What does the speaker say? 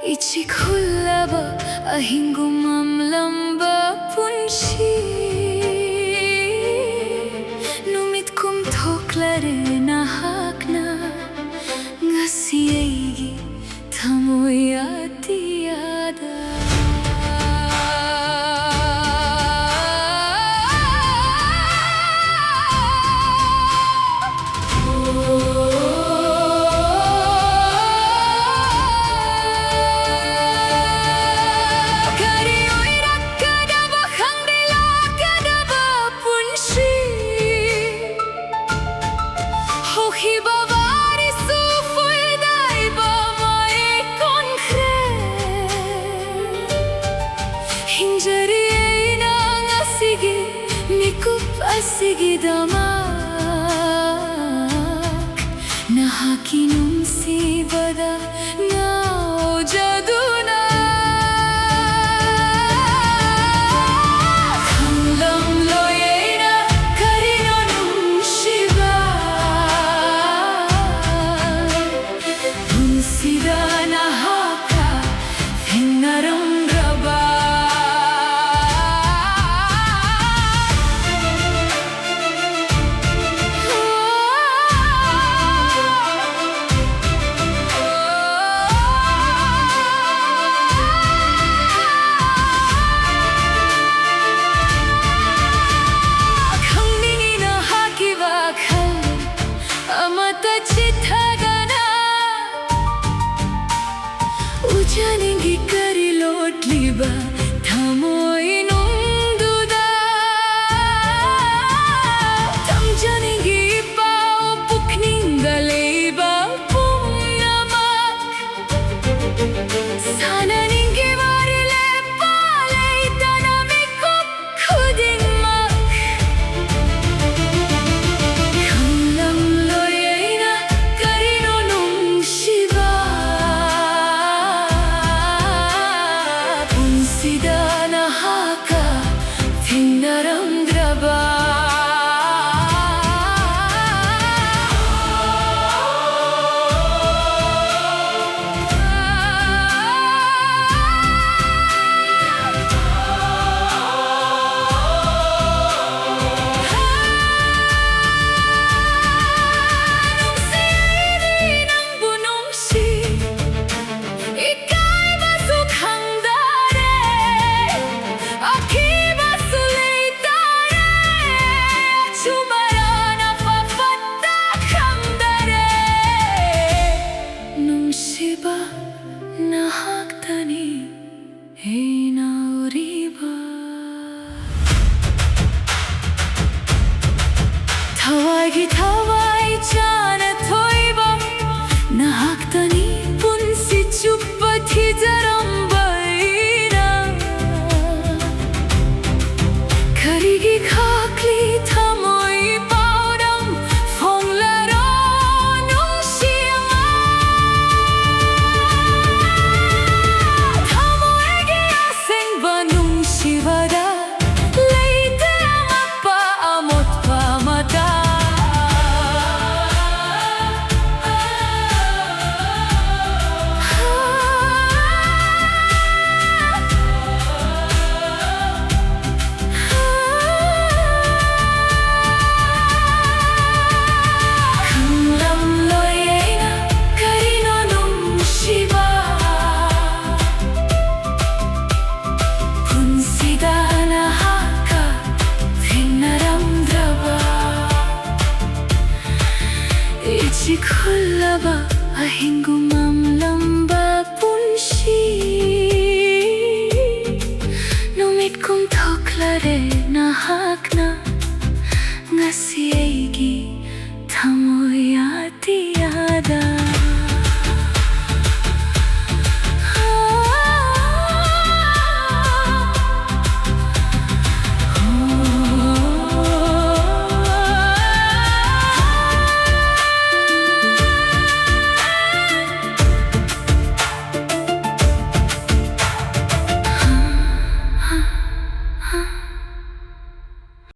ichikhulaba ahingumamlamba punshi numit kum thoklare nahakna ngasiegi thamoy atiyada Asigi damak nahakinum sibada ngao jaduna kamlam loyena karinonum shiba unsida nahaka hennaram raba Ujaningi kari lot liba thamoy nungduda tamjaningi pao pukningaleba pumnamak sananingi varile palay tanamikop khudingmak kamlam loyena karinonum shiba nahaka thinnaram draba nahaktani hey nauriba thawai chana thoiba nahaktani punsi chuppathi jarambaina karigi khakli thamoy paudam fonglaro ichikhulaba ahingu